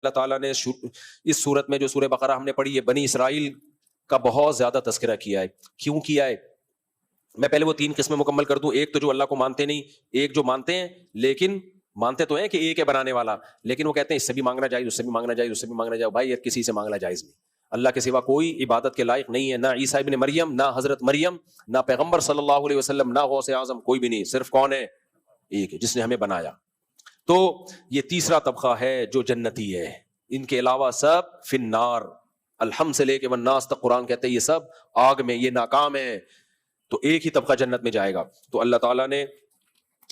اللہ تعالیٰ نے اس صورت میں جو سورہ بقرہ ہم نے پڑھی ہے بنی اسرائیل کا بہت زیادہ تذکرہ کیا ہے. کیوں کیا ہے؟ میں پہلے وہ 3 قسمیں مکمل کر دوں. ایک تو جو اللہ کو مانتے نہیں, ایک جو مانتے ہیں لیکن مانتے تو ہیں کہ ایک ہے بنانے والا, لیکن وہ کہتے ہیں اس سے بھی مانگنا جائز, اس سے بھی مانگنا جائز, اس سے بھی مانگنا جائز. بھائی کسی سے مانگنا جائز نہیں, اللہ کے سوا کوئی عبادت کے لائق نہیں ہے, نہ عیسیٰ ابن مریم, نہ حضرت مریم, نہ پیغمبر صلی اللہ علیہ وسلم, نہ غوث اعظم, کوئی بھی نہیں. صرف کون ہے؟ ایک ہے جس نے ہمیں بنایا. تو یہ تیسرا طبقہ ہے جو جنتی ہے. ان کے علاوہ سب فی النار. الحمد سے لے کے والناس تک قرآن کہتے ہیں یہ سب آگ میں, یہ ناکام ہے. تو ایک ہی طبقہ جنت میں جائے گا. تو اللہ تعالیٰ نے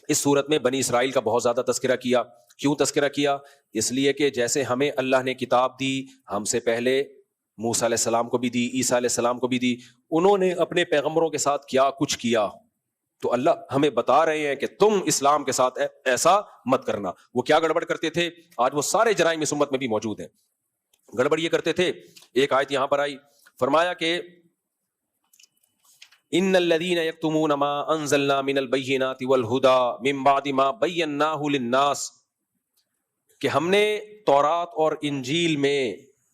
اس صورت میں بنی اسرائیل کا بہت زیادہ تذکرہ کیا. کیوں تذکرہ کیا؟ اس لیے کہ جیسے ہمیں اللہ نے کتاب دی, ہم سے پہلے موسیٰ علیہ السلام کو بھی دی, عیسیٰ علیہ السلام کو بھی دی, انہوں نے اپنے پیغمبروں کے ساتھ کیا کچھ کیا. تو اللہ ہمیں بتا رہے ہیں کہ تم اسلام کے ساتھ ایسا مت کرنا. وہ کیا گڑبڑ کرتے تھے؟ آج وہ سارے جرائم اس امت میں بھی موجود ہیں. گڑبڑ یہ کرتے تھے, ایک آیت یہاں پر آئی, فرمایا کہ ان الذين يكتمون ما انزلنا من البينات والهدى من بعد ما بيناه للناس, کہ ہم نے تورات اور انجیل میں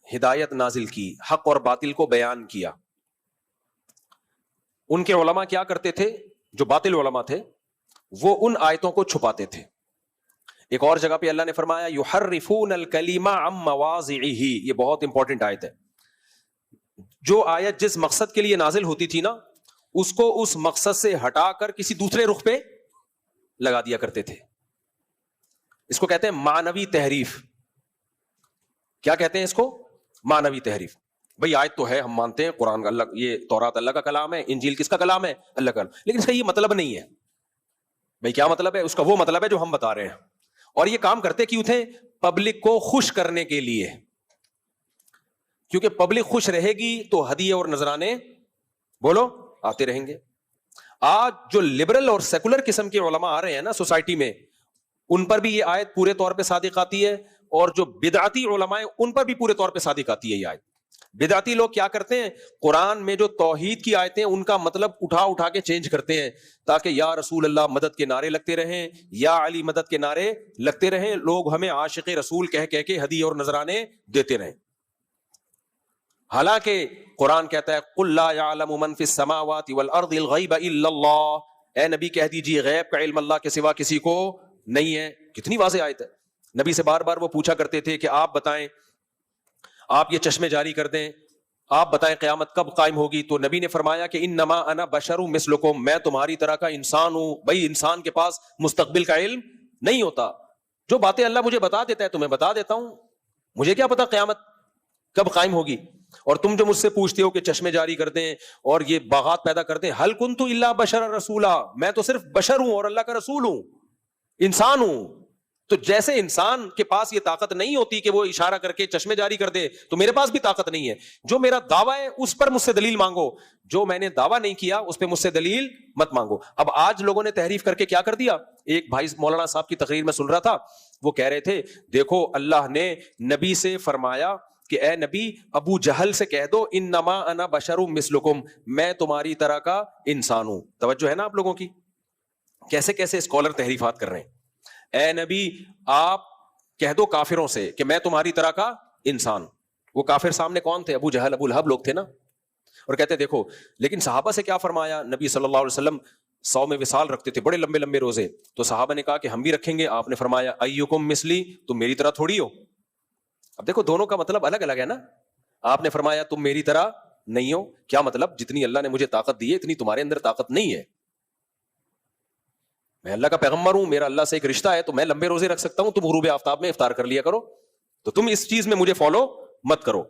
ہدایت نازل کی, حق اور باطل کو بیان کیا. ان کے علماء کیا کرتے تھے؟ جو باطل علماء تھے وہ ان آیتوں کو چھپاتے تھے. ایک اور جگہ پہ اللہ نے فرمایا یحرفون الکلم عن مواضعہ, یہ بہت امپورٹنٹ آیت ہے. جو آیت جس مقصد کے لیے نازل ہوتی تھی نا, اس کو اس مقصد سے ہٹا کر کسی دوسرے رخ پہ لگا دیا کرتے تھے. اس کو کہتے ہیں معنوی تحریف. کیا کہتے ہیں اس کو؟ معنوی تحریف. بھئی آیت تو ہے, ہم مانتے ہیں قرآن اللہ, یہ تورات اللہ کا کلام ہے, انجیل کس کا کلام ہے؟ اللہ کا, لیکن اس کا یہ مطلب نہیں ہے. بھئی کیا مطلب ہے اس کا؟ وہ مطلب ہے جو ہم بتا رہے ہیں. اور یہ کام کرتے کیوں تھے؟ پبلک کو خوش کرنے کے لیے, کیونکہ پبلک خوش رہے گی تو ہدیے اور نذرانے بولو آتے رہیں گے. آج جو لبرل اور سیکولر قسم کے علماء آ رہے ہیں نا سوسائٹی میں, ان پر بھی یہ آیت پورے طور پہ صادق آتی ہے, اور جو بدعتی علماء ہیں ان پر بھی پورے طور پہ صادق آتی ہے یہ آیت. بدعتی لوگ کیا کرتے ہیں؟ قرآن میں جو توحید کی آیتیں ان کا مطلب اٹھا کے چینج کرتے ہیں, تاکہ یا رسول اللہ مدد کے نعرے لگتے رہیں, یا علی مدد کے نعرے لگتے رہیں, لوگ ہمیں عاشق رسول کہہ کے ہدیے اور نذرانے دیتے رہیں. حالانکہ قرآن کہتا ہے قل لا يعلم من في السماوات والارض الغیب الا اللہ, اے نبی کہہ دیجیے غیب کا علم اللہ کے سوا کسی کو نہیں ہے. کتنی واضح آیت ہے. نبی سے بار بار وہ پوچھا کرتے تھے کہ آپ بتائیں, آپ یہ چشمے جاری کر دیں, آپ بتائیں قیامت کب قائم ہوگی. تو نبی نے فرمایا کہ انما انا بشر مثلکم, میں تمہاری طرح کا انسان ہوں. بھائی انسان کے پاس مستقبل کا علم نہیں ہوتا. جو باتیں اللہ مجھے بتا دیتا ہے تو میں بتا دیتا ہوں, مجھے کیا پتا قیامت کب قائم ہوگی. اور تم جو مجھ سے پوچھتے ہو کہ چشمے جاری کر دیں اور یہ باغات پیدا کر دیں, حل کنت الا بشر رسولا, میں تو صرف بشر ہوں اور اللہ کا رسول ہوں, انسان ہوں. تو جیسے انسان کے پاس یہ طاقت نہیں ہوتی کہ وہ اشارہ کر کے چشمے جاری کر دے, تو میرے پاس بھی طاقت نہیں ہے. جو میرا دعویٰ ہے اس پر مجھ سے دلیل مانگو, جو میں نے دعویٰ نہیں کیا اس پہ مجھ سے دلیل مت مانگو. اب آج لوگوں نے تحریف کر کے کیا کر دیا. ایک بھائی مولانا صاحب کی تقریر میں سن رہا تھا, وہ کہہ رہے تھے دیکھو اللہ نے نبی سے فرمایا کہ اے نبی ابو جہل سے کہہ دو انما انا بشر مثلکم, میں تمہاری طرح کا انسان ہوں. توجہ ہے نا آپ لوگوں کی, کیسے کیسے اسکالر تحریفات کر رہے ہیں. اے نبی آپ کہہ دو کافروں سے کہ میں تمہاری طرح کا انسان. وہ کافر سامنے کون تھے؟ ابو جہل ابو لہب لوگ تھے نا. اور کہتے دیکھو لیکن صحابہ سے کیا فرمایا نبی صلی اللہ علیہ وسلم 100 میں وصال رکھتے تھے, بڑے لمبے لمبے روزے. تو صحابہ نے کہا کہ ہم بھی رکھیں گے. آپ نے فرمایا ایکم مثلی, تم میری طرح تھوڑی ہو. اب دیکھو دونوں کا مطلب الگ الگ ہے نا. آپ نے فرمایا تم میری طرح نہیں ہو, کیا مطلب جتنی اللہ نے مجھے طاقت دی ہے اتنی تمہارے اندر طاقت نہیں ہے. میں اللہ کا پیغمبر ہوں, میرا اللہ سے ایک رشتہ ہے, تو میں لمبے روزے رکھ سکتا ہوں, تم غروب آفتاب میں افطار کر لیا کرو. تو تم اس چیز میں مجھے فالو مت کرو.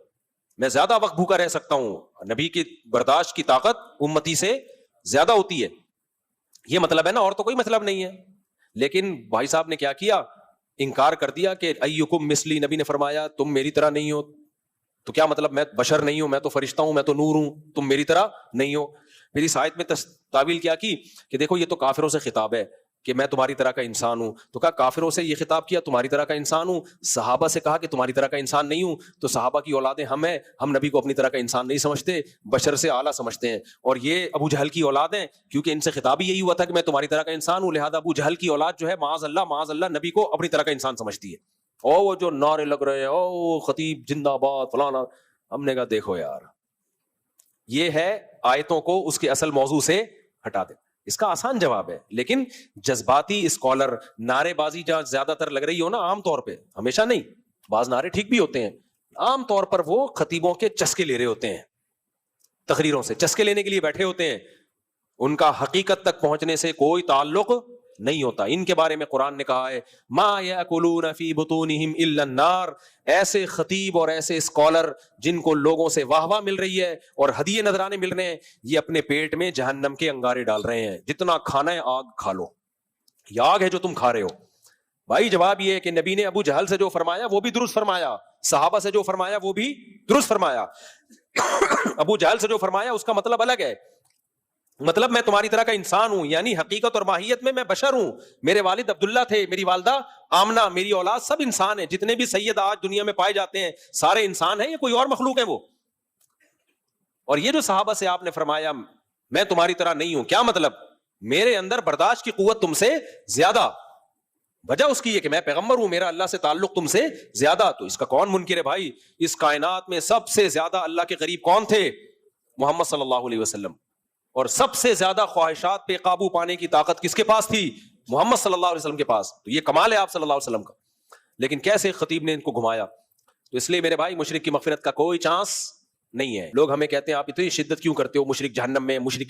میں زیادہ وقت بھوکا رہ سکتا ہوں, نبی کی برداشت کی طاقت امتی سے زیادہ ہوتی ہے. یہ مطلب ہے نا, اور تو کوئی مطلب نہیں ہے. لیکن بھائی صاحب نے کیا کیا, انکار کر دیا کہ ایکم مثلی. نبی نے فرمایا تم میری طرح نہیں ہو. تو کیا مطلب, میں بشر نہیں ہوں, میں تو فرشتہ ہوں, میں تو نور ہوں, تم میری طرح نہیں ہو. پھر اس آیت میں تعویل کیا کی کہ دیکھو یہ تو کافروں سے خطاب ہے کہ میں تمہاری طرح کا انسان ہوں. تو کہا کافروں سے یہ خطاب کیا تمہاری طرح کا انسان ہوں. صحابہ سے کہا کہ تمہاری طرح کا انسان نہیں ہوں. تو صحابہ کی اولادیں ہم ہیں, ہم نبی کو اپنی طرح کا انسان نہیں سمجھتے, بشر سے اعلیٰ سمجھتے ہیں. اور یہ ابو جہل کی اولاد ہیں, کیونکہ ان سے خطاب ہی یہی ہوا تھا کہ میں تمہاری طرح کا انسان ہوں, لہذا ابو جہل کی اولاد جو ہے معاذ اللہ نبی کو اپنی طرح کا انسان سمجھتی ہے. او وہ جو نعرے لگ رہے ہیں، او خطیب زندہ باد فلانا. ہم نے کہا دیکھو یار، یہ ہے آیتوں کو اس کے اصل موضوع سے ہٹا دیں. اس کا آسان جواب ہے، لیکن جذباتی اسکالر نعرے بازی جہاں زیادہ تر لگ رہی ہو نا، عام طور پہ، ہمیشہ نہیں، بعض نعرے ٹھیک بھی ہوتے ہیں، عام طور پر وہ خطیبوں کے چسکے لے رہے ہوتے ہیں، تقریروں سے چسکے لینے کے لیے بیٹھے ہوتے ہیں، ان کا حقیقت تک پہنچنے سے کوئی تعلق نہیں ہوتا. ان کے بارے میں قرآن نے کہا ہے ما یاکلون فی بطونہم الا النار. ایسے خطیب اور ایسے اسکالر جن کو لوگوں سے واہ واہ مل رہی ہے اور ہدیے نذرانے مل رہے ہیں، یہ اپنے پیٹ میں جہنم کے انگارے ڈال رہے ہیں. جتنا کھانا ہے آگ کھا لو، یہ آگ ہے جو تم کھا رہے ہو. بھائی جواب یہ ہے کہ نبی نے ابو جہل سے جو فرمایا وہ بھی درست فرمایا، صحابہ سے جو فرمایا وہ بھی درست فرمایا. ابو جہل سے جو فرمایا اس کا مطلب الگ ہے، مطلب میں تمہاری طرح کا انسان ہوں، یعنی حقیقت اور ماہیت میں بشر ہوں. میرے والد عبداللہ تھے، میری والدہ آمنہ، میری اولاد سب انسان ہیں. جتنے بھی سید آج دنیا میں پائے جاتے ہیں سارے انسان ہیں، یہ کوئی اور مخلوق ہے وہ. اور یہ جو صحابہ سے آپ نے فرمایا میں تمہاری طرح نہیں ہوں، کیا مطلب؟ میرے اندر برداشت کی قوت تم سے زیادہ. وجہ اس کی ہے کہ میں پیغمبر ہوں، میرا اللہ سے تعلق تم سے زیادہ. تو اس کا کون منکر ہے بھائی؟ اس کائنات میں سب سے زیادہ اللہ کے قریب کون تھے؟ محمد صلی اللہ علیہ وسلم. اور سب سے زیادہ خواہشات پہ قابو پانے کی طاقت کس کے پاس تھی؟ محمد صلی اللہ علیہ وسلم کے پاس. تو یہ کمال ہے آپ صلی اللہ علیہ وسلم کا. لیکن کیسے خطیب نے ان کو گھمایا. تو اس لیے میرے بھائی مشرک کی مغفرت کا کوئی چانس نہیں ہے. لوگ ہمیں کہتے ہیں آپ اتنی شدت کیوں کرتے ہو، مشرک جہنم میں، مشرک